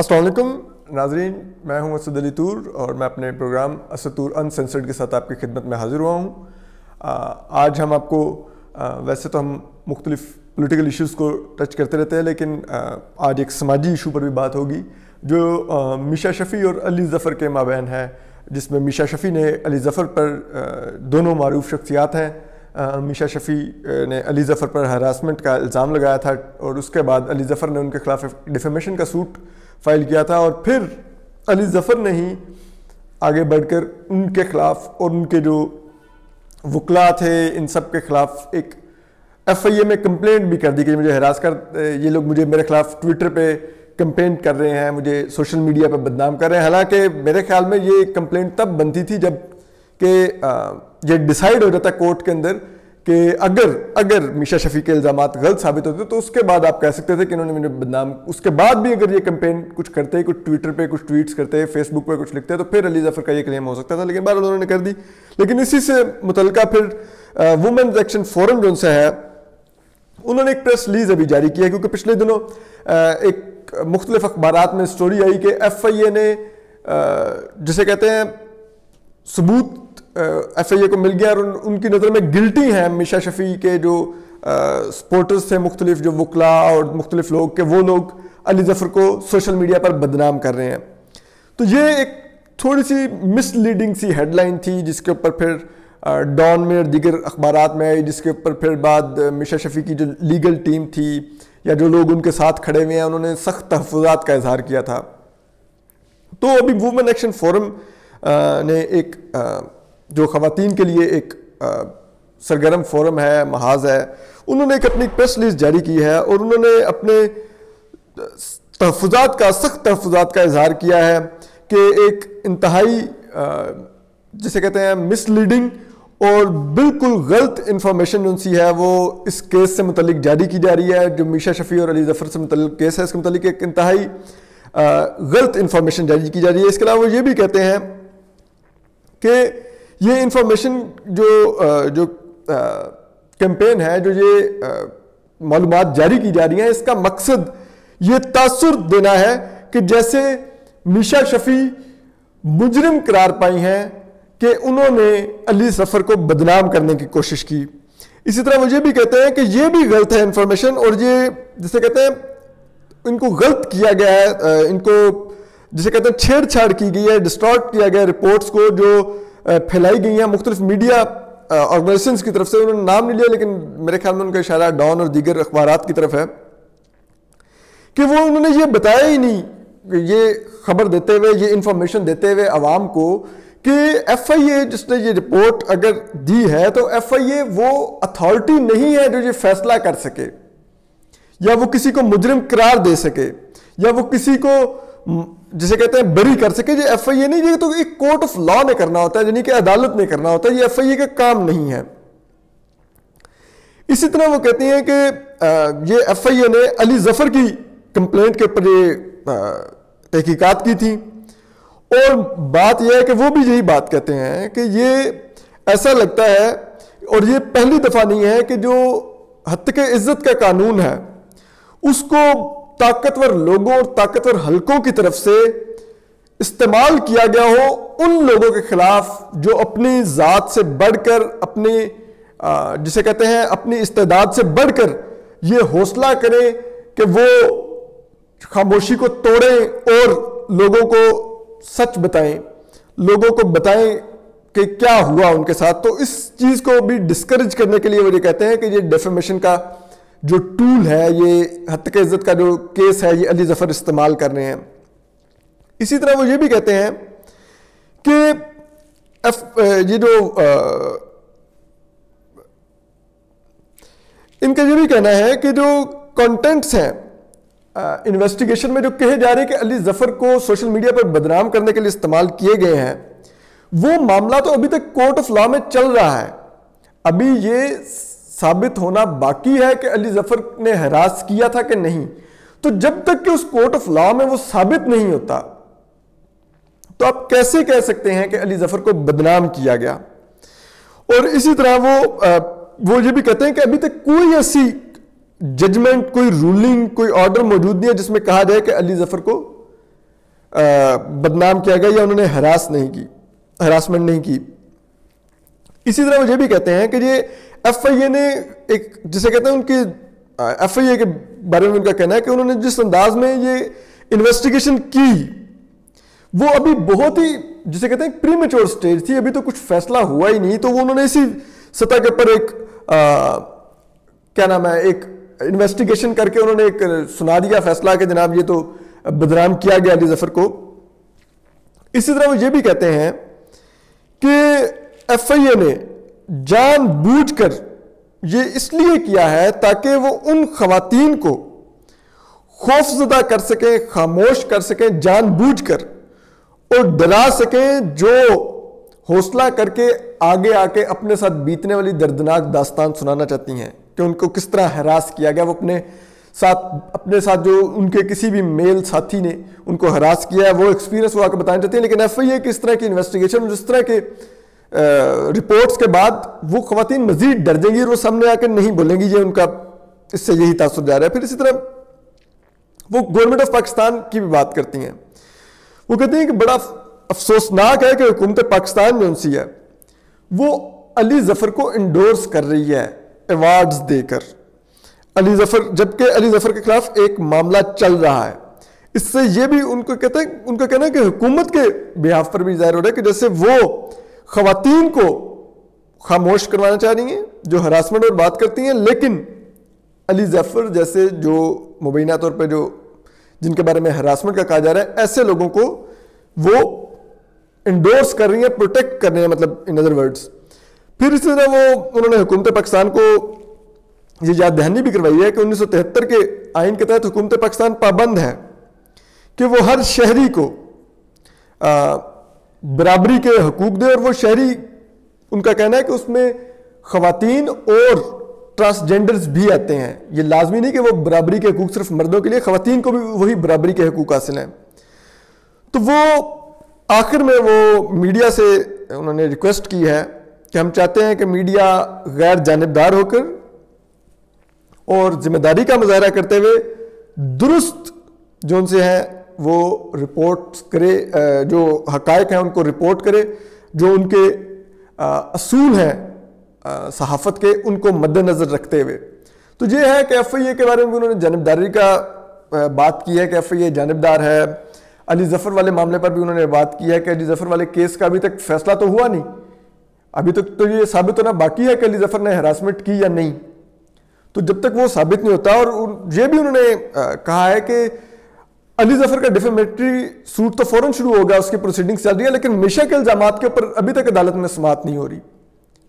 अस्सलाम वालेकुम नाजरीन, मैं हूं असद अली तूर और मैं अपने प्रोग्राम असद तूर अनसेंसर्ड के साथ आपकी खिदमत में हाजिर हुआ हूं। आज हम आपको वैसे तो हम मुख्तलिफ पॉलिटिकल इश्यूज़ को टच करते रहते हैं, लेकिन आज एक समाजी इशू पर भी बात होगी जो मीशा शफ़ी और अली ज़फ़र के माबैन है, जिसमें मीशा शफ़ी ने अली ज़फ़र पर, दोनों मारूफ शख्सियात हैं, मीशा शफ़ी ने अली ज़फ़र पर हरासमेंट का इल्ज़ाम लगाया था और उसके बाद अली ज़फ़र ने उनके खिलाफ डिफेमेशन का सूट फाइल किया था और फिर अली ज़फ़र ने ही आगे बढ़कर उनके ख़िलाफ़ और उनके जो वकला थे इन सब के ख़िलाफ़ एक FIA में कंप्लेंट भी कर दी कि मुझे हरास कर, ये लोग मुझे मेरे ख़िलाफ़ ट्विटर पे कंप्लेंट कर रहे हैं, मुझे सोशल मीडिया पर बदनाम कर रहे हैं। हालांकि मेरे ख्याल में ये कंप्लेंट तब बनती थी जब कि ये डिसाइड हो जाता कोर्ट के अंदर कि अगर मीशा शफ़ी के इल्ज़ामात गलत साबित होते तो उसके बाद आप कह सकते थे कि इन्होंने मुझे बदनाम, उसके बाद भी अगर ये कंप्लेंट कुछ करते, कुछ ट्विटर पे कुछ ट्वीट्स करते, फेसबुक पे कुछ लिखते, तो फिर अली ज़फ़र का ये क्लेम हो सकता था, लेकिन बार उन्होंने कर दी। लेकिन इसी से मुतल्लिका फिर वुमेन्स एक्शन फोरम जो उनसे है, उन्होंने एक प्रेस रिलीज अभी जारी किया, क्योंकि पिछले दिनों एक मुख्तलिफ अखबारात में स्टोरी आई कि FIA ने जिसे कहते हैं सबूत FIA को मिल गया और उनकी नज़र में गिल्टी हैं मीशा शफ़ी के जो सपोर्टर्स थे, मुख्तलिफ जो वकला और मुख्तलिफ लोग के, वो लोग अली ज़फ़र को सोशल मीडिया पर बदनाम कर रहे हैं। तो ये एक थोड़ी सी मिसलीडिंग सी हेडलाइन थी, जिसके ऊपर फिर डॉन में और दीगर अखबारात में आई, जिसके ऊपर फिर बाद मीशा शफ़ी की जो लीगल टीम थी या जो लोग उनके साथ खड़े हुए हैं, उन्होंने सख्त तहफ़्फ़ुज़ात का इजहार किया था। तो अभी वुमेन एक्शन फोरम ने एक जो ख़वातीन के लिए एक सरगर्म फोरम है, महाज है, उन्होंने एक अपनी प्रेस रिलीज जारी की है और उन्होंने अपने तहफ़्फ़ुज़ात का, सख्त तहफ़्फ़ुज़ात का इजहार किया है कि एक इंतहाई जिसे कहते हैं मिसलीडिंग और बिल्कुल गलत इंफॉर्मेशन जो सी है वो इस केस से मुतल्लिक जारी की जा रही है। जो मीशा शफ़ी और अली ज़फ़र से मुतल्लिक केस है, इसके मुतल्लिक एक इंतहाई गलत इंफॉर्मेशन जारी की जा रही है। इसके अलावा वो ये भी कहते हैं कि ये इंफॉर्मेशन जो कैंपेन है, जो ये मालूमात जारी की जा रही हैं, इसका मकसद ये तासुर देना है कि जैसे मीशा शफ़ी मुजरिम करार पाई हैं कि उन्होंने अली ज़फ़र को बदनाम करने की कोशिश की। इसी तरह वो ये भी कहते हैं कि ये भी गलत है इंफॉर्मेशन, और ये जिसे कहते हैं इनको गलत किया गया है, इनको जिसे कहते हैं छेड़छाड़ की गई है, डिस्टॉर्ट किया गया रिपोर्ट्स को जो फैलाई गई हैं मुख्तलिफ मीडिया ऑर्गेनाइजेशंस की तरफ से। उन्होंने नाम नहीं लिया, लेकिन मेरे ख्याल में उनका इशारा डॉन और दीगर अखबारात की तरफ है कि वो उन्होंने ये बताया ही नहीं, ये खबर देते हुए, ये इंफॉर्मेशन देते हुए आवाम को कि FIA जिसने ये रिपोर्ट अगर दी है तो FIA वो अथॉरिटी नहीं है जो ये फैसला कर सके या वो किसी को मुजरिम करार दे सके या वो किसी को जिसे कहते हैं बरी कर सके। ये FIA नहीं, ये तो एक कोर्ट ऑफ लॉ ने करना होता है, यानी कि अदालत ने करना होता है, ये FIA का काम नहीं है। इसी तरह वो कहती हैं कि ये FIA ने अली ज़फ़र की कंप्लेंट के ऊपर ये तहकीकात की थी, और बात यह है कि वो भी यही बात कहते हैं कि ये ऐसा लगता है, और ये पहली दफ़ा नहीं है कि जो हत्या इज़्ज़त का कानून है उसको ताकतवर लोगों और ताकतवर हलकों की तरफ से इस्तेमाल किया गया हो उन लोगों के खिलाफ जो अपनी ज़ात से बढ़कर, अपनी जिसे कहते हैं अपनी इस्तेदाद से बढ़कर ये हौसला करें कि वो खामोशी को तोड़ें और लोगों को सच बताएं, लोगों को बताएं कि क्या हुआ उनके साथ। तो इस चीज़ को भी डिस्करेज करने के लिए वो ये कहते हैं कि ये डेफेमेशन का जो टूल है, ये हत्या इज़्ज़त का जो केस है, ये अली ज़फ़र इस्तेमाल कर रहे हैं। इसी तरह वो ये भी कहते हैं कि ये जो इनका ये भी कहना है कि जो कंटेंट्स हैं इन्वेस्टिगेशन में जो कहे जा रहे हैं कि अली ज़फ़र को सोशल मीडिया पर बदनाम करने के लिए इस्तेमाल किए गए हैं, वो मामला तो अभी तक कोर्ट ऑफ लॉ में चल रहा है। अभी ये साबित होना बाकी है कि अली ज़फ़र ने हरास किया था कि नहीं। तो जब तक कि उस कोर्ट ऑफ लॉ में वो साबित नहीं होता, तो आप कैसे कह सकते हैं कि अली ज़फ़र को बदनाम किया गया। और इसी तरह वो ये भी कहते हैं कि अभी तक कोई ऐसी जजमेंट, कोई रूलिंग, कोई ऑर्डर मौजूद नहीं है जिसमें कहा जाए कि अली ज़फ़र को بدنام کیا گیا یا انہوں نے ہراسمنٹ نہیں کی. اسی طرح وہ یہ بھی کہتے ہیں کہ یہ ایف آئی اے نے ایک جسے کہتے ہیں ان کی ایف آئی اے کے بارے میں ان کا کہنا ہے کہ انہوں نے جس انداز میں یہ انویسٹیگیشن کی وہ ابھی بہت ہی جسے کہتے ہیں پری میچور سٹیج تھی, ابھی تو کچھ فیصلہ ہوا ہی نہیں. تو وہ انہوں نے اسی سطح کے اوپر ایک کیا نام ہے ایک انویسٹیگیشن کر کے انہوں نے ایک سنا دیا فیصلہ کہ جناب یہ تو بدنام کیا گیا علی ظفر کو. اسی طرح وہ یہ بھی کہتے ہیں کہ ایف آئی اے نے جان بوجھ کر یہ اس لیے کیا ہے تاکہ وہ ان خواتین کو خوف زدہ کر سکیں, خاموش کر سکیں جان بوجھ کر, اور ڈرا سکیں جو حوصلہ کر کے آگے آ کے اپنے ساتھ بیتنے والی دردناک داستان سنانا چاہتی ہیں کہ ان کو کس طرح ہراس کیا گیا. وہ اپنے ساتھ جو ان کے کسی بھی میل ساتھی نے ان کو ہراس کیا ہے وہ ایکسپیرینس وہ آ کے بتانا چاہتے ہیں. لیکن ایف آئی اے کی اس طرح کی انویسٹیگیشن جس طرح کے رپورٹس کے بعد وہ خواتین مزید ڈر جائیں گی اور وہ سامنے آ کے نہیں بولیں گی. یہ ان کا اس سے یہی تاثر جا رہا ہے. پھر اسی طرح وہ گورنمنٹ آف پاکستان کی بھی بات کرتی ہیں. وہ کہتے ہیں کہ بڑا افسوسناک ہے کہ حکومت پاکستان جو سی ہے وہ علی ظفر کو انڈورس کر رہی ہے ایوارڈز دے کر. علی ظفر جبکہ علی ظفر کے خلاف ایک معاملہ چل رہا ہے. اس سے یہ بھی ان کا کہنا ہے کہ حکومت کے بہاف پر بھی ظاہر ہو رہا ہے کہ جیسے وہ خواتین کو خاموش کروانا چاہ رہی ہیں جو ہراسمنٹ اور بات کرتی ہیں, لیکن علی ظفر جیسے جو مبینہ طور پہ جن کے بارے میں ہراسمنٹ کا کہا جا رہا ہے ایسے لوگوں کو وہ انڈورس کر رہی ہیں, پروٹیکٹ کر رہی ہیں, مطلب ان ادر ورڈز. پھر اسی طرح انہوں نے حکومت پاکستان کو یہ یاد دہانی بھی کروائی ہے کہ 1973 کے آئین کے تحت حکومت پاکستان پابند ہے کہ وہ ہر شہری کو برابری کے حقوق دے, اور وہ شہری ان کا کہنا ہے کہ اس میں خواتین اور ٹرانسجینڈرز بھی آتے ہیں. یہ لازمی نہیں کہ وہ برابری کے حقوق صرف مردوں کے لیے, خواتین کو بھی وہی برابری کے حقوق حاصل ہیں. تو وہ آخر میں وہ میڈیا سے انہوں نے ریکویسٹ کی ہے کہ ہم چاہتے ہیں کہ میڈیا غیر جانبدار ہو کر اور ذمہ داری کا مظاہرہ کرتے ہوئے درست جو ان سے ہیں وہ رپورٹ کرے, جو حقائق ہیں ان کو رپورٹ کرے, جو ان کے اصول ہیں صحافت کے ان کو مد نظر رکھتے ہوئے. تو یہ ہے کہ ایف آئی اے کے بارے میں انہوں نے جانبداری کا بات کی ہے کہ ایف آئی اے جانبدار ہے. علی ظفر والے معاملے پر بھی انہوں نے بات کی ہے کہ علی ظفر والے کیس کا ابھی تک فیصلہ تو ہوا نہیں, ابھی تک تو یہ ثابت ہونا باقی ہے کہ علی ظفر نے ہراسمنٹ کی یا نہیں. تو جب تک وہ ثابت نہیں ہوتا, اور یہ بھی انہوں نے کہا ہے کہ علی ظفر کا ڈیفیمیٹری سوٹ تو فوراً شروع ہوگا, اس کی پروسیڈنگز چل رہی ہے, لیکن میشا کے الزامات کے اوپر ابھی تک عدالت میں سماعت نہیں ہو رہی,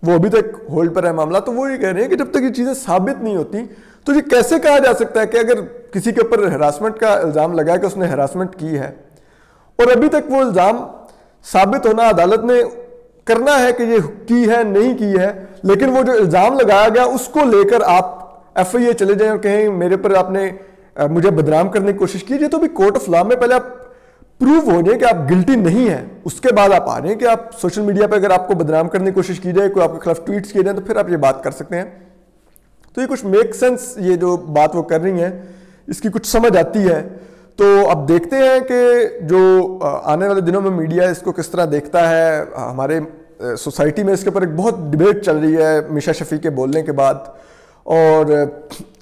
وہ ابھی تک ہولڈ پر ہے معاملہ. تو وہ یہ کہہ رہے ہیں کہ جب تک یہ چیزیں ثابت نہیں ہوتی تو یہ کیسے کہا جا سکتا ہے کہ اگر کسی کے اوپر ہراسمنٹ کا الزام لگا کہ اس نے ہراسمنٹ کی ہے اور ابھی تک وہ الزام ثابت ہونا عدالت نے کرنا ہے کہ یہ کی ہے نہیں کی ہے, لیکن وہ جو الزام لگایا گیا اس کو لے کر آپ ایف آئی اے چلے جائیں اور کہیں میرے پر آپ نے مجھے بدنام کرنے کی کوشش کی. یہ تو بھی کورٹ آف لا میں پہلے آپ پروو ہو جائیں کہ آپ گلٹی نہیں ہیں, اس کے بعد آپ آ رہے ہیں کہ آپ سوشل میڈیا پہ اگر آپ کو بدنام کرنے کی کوشش کی جائے, کوئی آپ کے خلاف ٹویٹس کیے جائیں تو پھر آپ یہ بات کر سکتے ہیں. تو یہ کچھ میک سینس, یہ جو بات وہ کر رہی ہیں اس کی کچھ سمجھ آتی ہے. تو اب دیکھتے ہیں کہ جو آنے والے دنوں میں میڈیا اس کو کس طرح دیکھتا ہے. ہمارے سوسائٹی میں اس کے اوپر ایک بہت ڈبیٹ چل رہی ہے میشا شفیع کے بولنے کے بعد, اور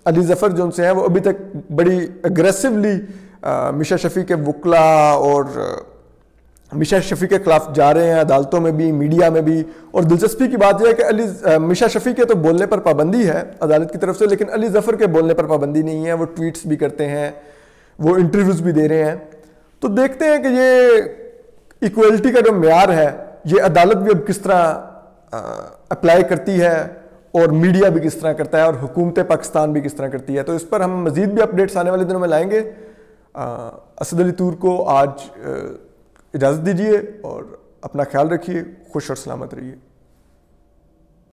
علی ظفر جو ان سے ہیں وہ ابھی تک بڑی اگریسولی میشا شفیع کے وکلا اور میشا شفیع کے خلاف جا رہے ہیں, عدالتوں میں بھی میڈیا میں بھی. اور دلچسپی کی بات یہ ہے کہ میشا شفیع کے تو بولنے پر پابندی ہے عدالت کی طرف سے, لیکن علی ظفر کے بولنے پر پابندی نہیں ہے. وہ ٹویٹس بھی کرتے ہیں, وہ انٹرویوز بھی دے رہے ہیں. تو دیکھتے ہیں کہ یہ ایکویلٹی کا جو معیار ہے یہ عدالت بھی اب کس طرح اپلائی کرتی ہے, اور میڈیا بھی کس طرح کرتا ہے, اور حکومت پاکستان بھی کس طرح کرتی ہے. تو اس پر ہم مزید بھی اپڈیٹس آنے والے دنوں میں لائیں گے. اسد علی طور کو آج اجازت دیجیے اور اپنا خیال رکھیے. خوش اور سلامت رہیے.